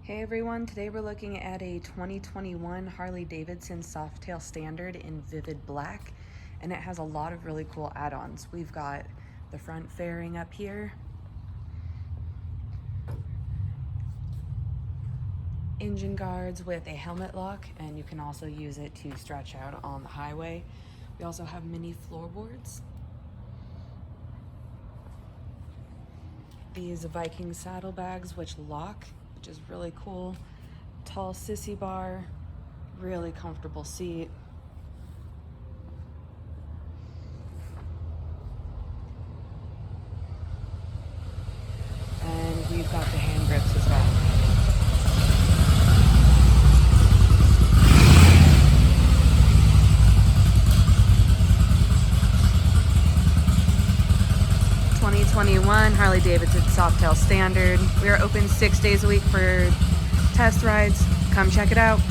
Hey everyone, today we're looking at a 2021 Harley Davidson Softail Standard in Vivid Black, and it has a lot of really cool add-ons. We've got the front fairing up here, engine guards with a helmet lock, and you can also use it to stretch out on the highway. We also have mini floorboards. These Viking saddlebags which lock, which is really cool. Tall sissy bar, really comfortable seat. And we've got the hand grips as well. '21 Harley Davidson Softail Standard. We are open 6 days a week for test rides. Come check it out.